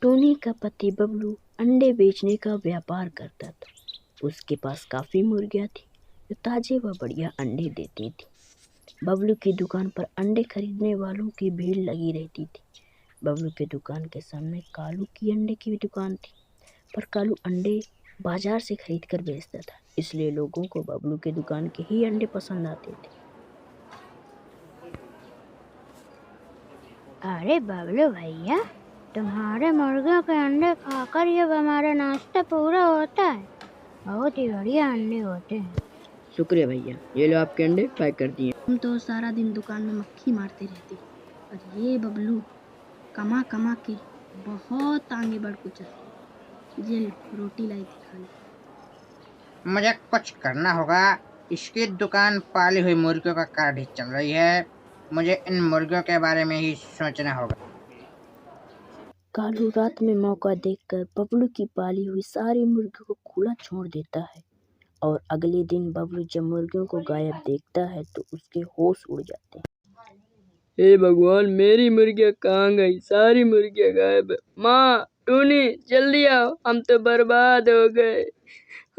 Tony का पति बबलू अंडे बेचने का व्यापार करता था। उसके पास काफ़ी मुर्गियाँ थीं जो ताज़े व बढ़िया अंडे देती थी। बबलू की दुकान पर अंडे खरीदने वालों की भीड़ लगी रहती थी। बबलू की दुकान के सामने कालू की अंडे की दुकान थी, पर कालू अंडे बाजार से खरीद कर बेचता था, इसलिए लोगों को बबलू की दुकान के ही अंडे पसंद आते थे। अरे बबलू भैया, तुम्हारे मुर्गियों के अंडे खाकर ये हमारा नाश्ता पूरा होता है। बहुत ही बढ़िया अंडे होते हैं। शुक्रिया भैया, ये लो आपके अंडे पैक कर दिए। हम तो सारा दिन दुकान में मक्खी मारते रहते, और ये बबलू कमा कमा के बहुत आगे बढ़ चुका। ये लो, रोटी लाई थी खा लो। मुझे कुछ करना होगा। इसकी दुकान पाली हुई मुर्गियों का कार्ड ही चल रही है। मुझे इन मुर्गियों के बारे में ही सोचना होगा। कालू रात में मौका देखकर बबलू की पाली हुई सारी मुर्गियों को खुला छोड़ देता है, और अगले दिन बबलू जब मुर्गियों को गायब देखता है तो उसके होश उड़ जाते हैं। हे भगवान, मेरी मुर्गियाँ कहाँ गई? सारी मुर्गियाँ गायब है। माँ, टूनी, जल्दी आओ, हम तो बर्बाद हो गए।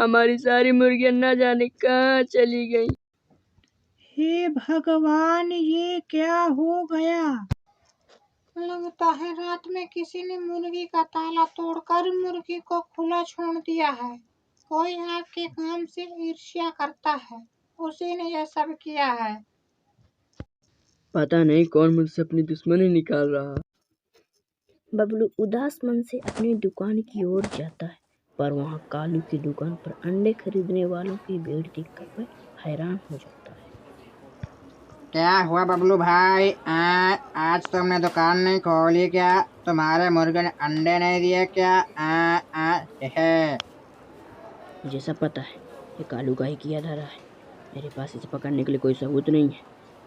हमारी सारी मुर्गियाँ न जाने कहाँ चली गई। हे भगवान, ये क्या हो गया? लगता है रात में किसी ने मुर्गी का ताला तोड़कर मुर्गी को खुला छोड़ दिया है। कोई आपके काम से ईर्ष्या करता है, उसी ने यह सब किया है। पता नहीं कौन मुझसे अपनी दुश्मनी निकाल रहा। बबलू उदास मन से अपनी दुकान की ओर जाता है, पर वहाँ कालू की दुकान पर अंडे खरीदने वालों की भीड़ देखकर वह हैरान हो जाता है। क्या हुआ बबलू भाई? आज तुमने दुकान नहीं खोली क्या? तुम्हारे मुर्गे ने अंडे नहीं दिए क्या? है। मुझे सब पता है, ये कालू का ही किया धरा है। मेरे पास इसे पकड़ने के लिए कोई सबूत नहीं है,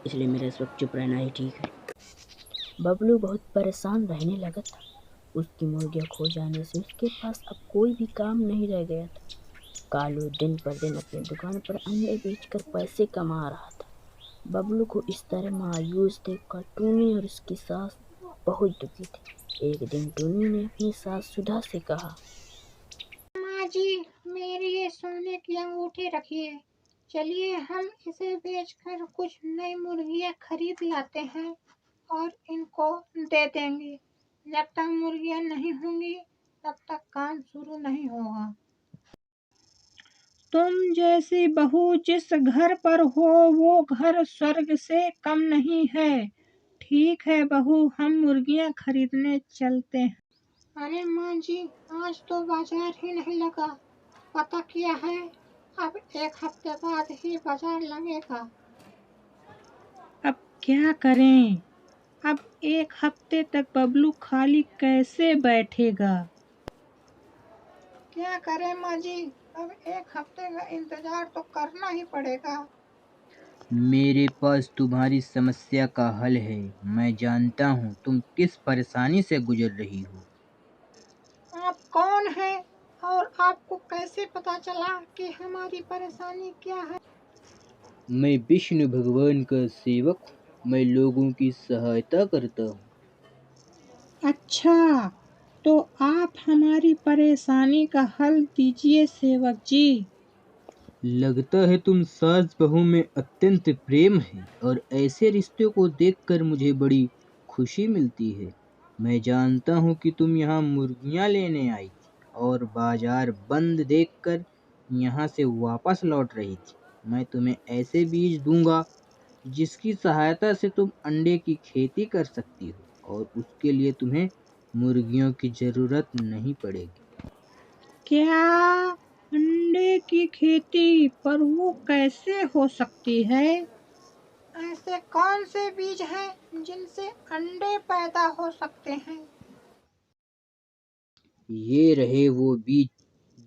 इसलिए मेरा इस वक्त चुप रहना ही ठीक है। बबलू बहुत परेशान रहने लगा था। उसकी मुर्गियाँ खो जाने से उसके पास अब कोई भी काम नहीं रह गया था। कालू दिन पर दिन अपनी दुकान पर अंडे बेचकर पैसे कमा रहा था। बबलू को इस तरह मायूस देखकर टूनी और उसकी सास बहुत दुखी थी। एक दिन टूनी ने अपनी सास सुधा से कहा, माँ जी, मेरी ये सोने की अंगूठी रखिए। चलिए हम इसे बेचकर कुछ नई मुर्गियाँ खरीद लाते हैं और इनको दे देंगे। जब तक मुर्गियाँ नहीं होंगी तब तक काम शुरू नहीं होगा। तुम जैसी बहू जिस घर पर हो वो घर स्वर्ग से कम नहीं है। ठीक है बहू, हम मुर्गियाँ खरीदने चलते हैं। अरे माँ जी, आज तो बाजार ही नहीं लगा। पता किया है, अब एक हफ्ते बाद ही बाजार लगेगा। अब क्या करें? अब एक हफ्ते तक बबलू खाली कैसे बैठेगा? क्या करें माँ जी, अब एक हफ्ते का इंतजार तो करना ही पड़ेगा। मेरे पास तुम्हारी समस्या का हल है। मैं जानता हूँ तुम किस परेशानी से गुजर रही हो। आप कौन हैं और आपको कैसे पता चला कि हमारी परेशानी क्या है? मैं विष्णु भगवान का सेवक हूँ। मैं लोगों की सहायता करता हूँ। अच्छा, तो आप हमारी परेशानी का हल दीजिए सेवक जी। लगता है तुम सास बहू में अत्यंत प्रेम है, और ऐसे रिश्तों को देखकर मुझे बड़ी खुशी मिलती है। मैं जानता हूँ कि तुम यहाँ मुर्गियाँ लेने आई थी और बाजार बंद देखकर यहाँ से वापस लौट रही थी। मैं तुम्हें ऐसे बीज दूंगा जिसकी सहायता से तुम अंडे की खेती कर सकती हो, और उसके लिए तुम्हें मुर्गियों की जरूरत नहीं पड़ेगी। क्या? अंडे की खेती? पर वो कैसे हो सकती है? ऐसे कौन से बीज हैं जिनसे अंडे पैदा हो सकते हैं? ये रहे वो बीज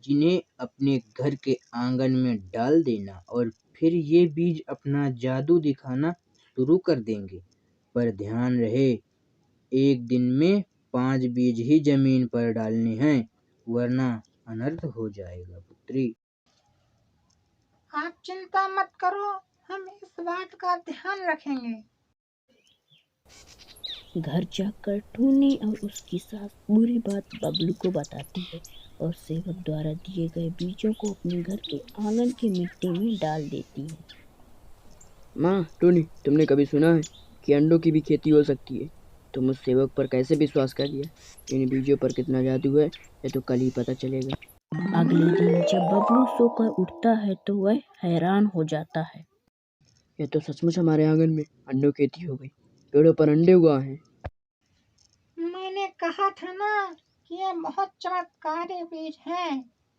जिन्हें अपने घर के आंगन में डाल देना, और फिर ये बीज अपना जादू दिखाना शुरू कर देंगे। पर ध्यान रहे, एक दिन में 5 बीज ही जमीन पर डालने हैं, वरना अनर्थ हो जाएगा पुत्री। आप चिंता मत करो, हम इस बात का ध्यान रखेंगे। घर जाकर टूनी और उसकी सास बुरी बात बबलू को बताती है और सेवक द्वारा दिए गए बीजों को अपने घर के आंगन की मिट्टी में डाल देती है। माँ, टूनी, तुमने कभी सुना है कि अंडों की भी खेती हो सकती है? तुम उस सेवक पर कैसे विश्वास कर लिया? इन बीजों पर कितना जादू है, ये तो कल ही पता चलेगा। अगले दिन जब बबलू सोकर उठता है तो वह हैरान हो जाता है। यह तो सचमुच हमारे आंगन में अंडों की खेती हो गई। पेड़ों पर अंडे उगा हैं। मैंने कहा था ना कि ये बहुत चमत्कारी बीज हैं।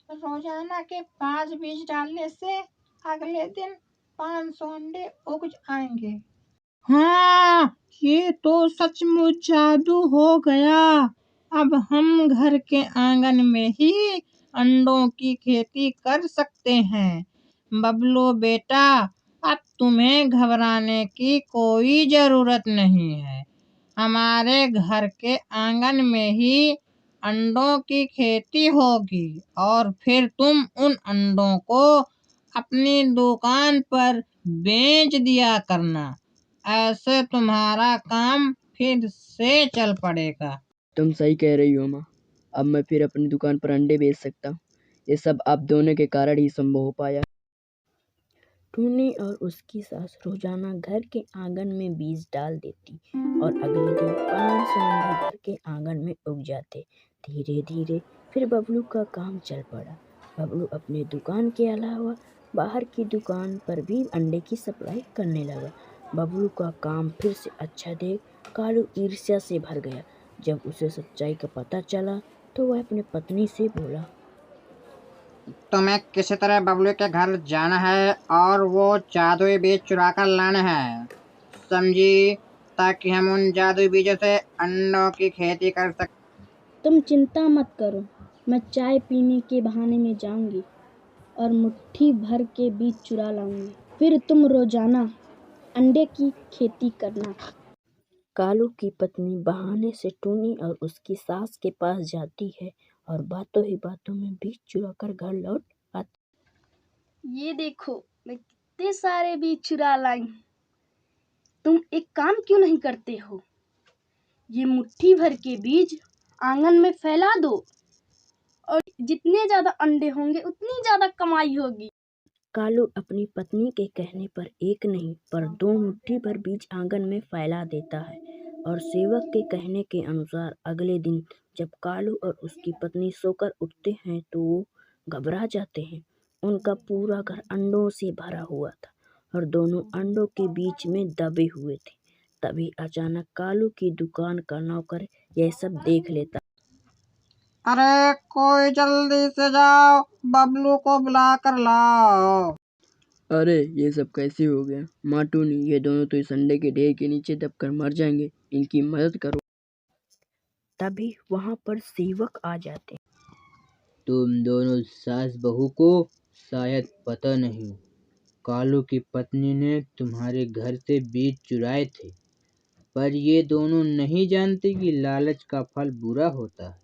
रोजाना के 5 बीज डालने से अगले दिन 500 अंडे उग आएंगे। हाँ, ये तो सचमुच जादू हो गया। अब हम घर के आंगन में ही अंडों की खेती कर सकते हैं। बबलू बेटा, अब तुम्हें घबराने की कोई जरूरत नहीं है। हमारे घर के आंगन में ही अंडों की खेती होगी और फिर तुम उन अंडों को अपनी दुकान पर बेच दिया करना। ऐसे तुम्हारा काम फिर से चल पड़ेगा। तुम सही कह रही हो माँ। अब मैं फिर अपनी दुकान पर अंडे बेच सकता हूँ। ये सब आप दोनों के कारण ही संभव हो पाया। टूनी और उसकी सास रोजाना घर के आंगन में बीज डाल देती और अगले दिन 500 अंडे घर के आंगन में उग जाते। धीरे धीरे फिर बबलू का काम चल पड़ा। बबलू अपने दुकान के अलावा बाहर की दुकान पर भी अंडे की सप्लाई करने लगा। बबलू का काम फिर से अच्छा देख कालू ईर्ष्या से भर गया। जब उसे सच्चाई का पता चला तो वह अपनी पत्नी से बोला, तुम्हें किसी तरह बबलू के घर जाना है और वो जादुई बीज चुरा कर लाने हैं, समझी? ताकि हम उन जादुई बीजों से अंडों की खेती कर सकें। तुम चिंता मत करो, मैं चाय पीने के बहाने में जाऊंगी और मुट्ठी भर के बीज चुरा लाऊंगी। फिर तुम रोजाना अंडे की खेती करना। कालू की पत्नी बहाने से टूनी और उसकी सास के पास जाती है और बातों ही बातों में बीज चुरा कर घर लौट आती। ये देखो, मैं कितने सारे बीज चुरा लाई हूँ। तुम एक काम क्यों नहीं करते हो? ये मुट्ठी भर के बीज आंगन में फैला दो और जितने ज्यादा अंडे होंगे उतनी ज्यादा कमाई होगी। कालू अपनी पत्नी के कहने पर एक नहीं पर 2 मुट्ठी भर बीज आंगन में फैला देता है और सेवक के कहने के अनुसार अगले दिन जब कालू और उसकी पत्नी सोकर उठते हैं तो वो घबरा जाते हैं। उनका पूरा घर अंडों से भरा हुआ था और दोनों अंडों के बीच में दबे हुए थे। तभी अचानक कालू की दुकान का नौकर यह सब देख लेता। अरे कोई जल्दी से जाओ, बबलू को बुला कर लाओ। अरे ये सब कैसे हो गया? माँ टूनी, ये दोनों तो इस अंडे के ढेर के नीचे दबकर मर जाएंगे। इनकी मदद करो। तभी वहां पर सेवक आ जाते। तुम दोनों सास बहू को शायद पता नहीं, कालू की पत्नी ने तुम्हारे घर से बीज चुराए थे, पर ये दोनों नहीं जानते कि लालच का फल बुरा होता है।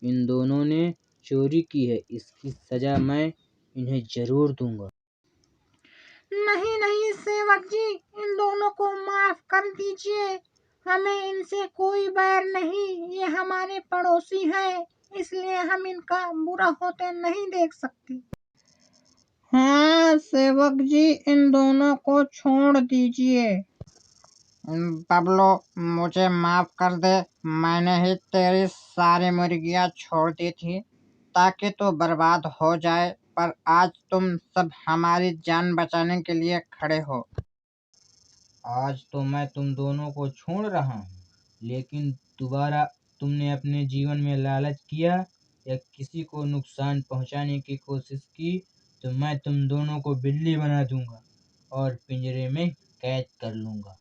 इन दोनों ने चोरी की है, इसकी सजा मैं इन्हें जरूर दूंगा। नहीं नहीं सेवक जी, इन दोनों को माफ कर दीजिए। हमें इनसे कोई बैर नहीं। ये हमारे पड़ोसी हैं, इसलिए हम इनका बुरा होते नहीं देख सकते। हाँ सेवक जी, इन दोनों को छोड़ दीजिए। बबलू, मुझे माफ कर दे। मैंने ही तेरी सारी मुर्गियां छोड़ दी थी ताकि तू बर्बाद हो जाए, पर आज तुम सब हमारी जान बचाने के लिए खड़े हो। आज तो मैं तुम दोनों को छोड़ रहा हूँ, लेकिन दोबारा तुमने अपने जीवन में लालच किया या किसी को नुकसान पहुँचाने की कोशिश की तो मैं तुम दोनों को बिल्ली बना दूंगा और पिंजरे में कैद कर लूंगा।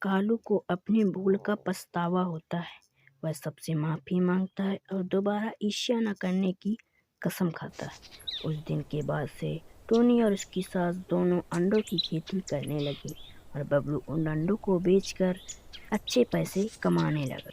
कालू को अपनी भूल का पछतावा होता है। वह सबसे माफी मांगता है और दोबारा ईर्ष्या न करने की कसम खाता है। उस दिन के बाद से टोनी और उसकी सास दोनों अंडों की खेती करने लगे और बबलू उन अंडों को बेचकर अच्छे पैसे कमाने लगा।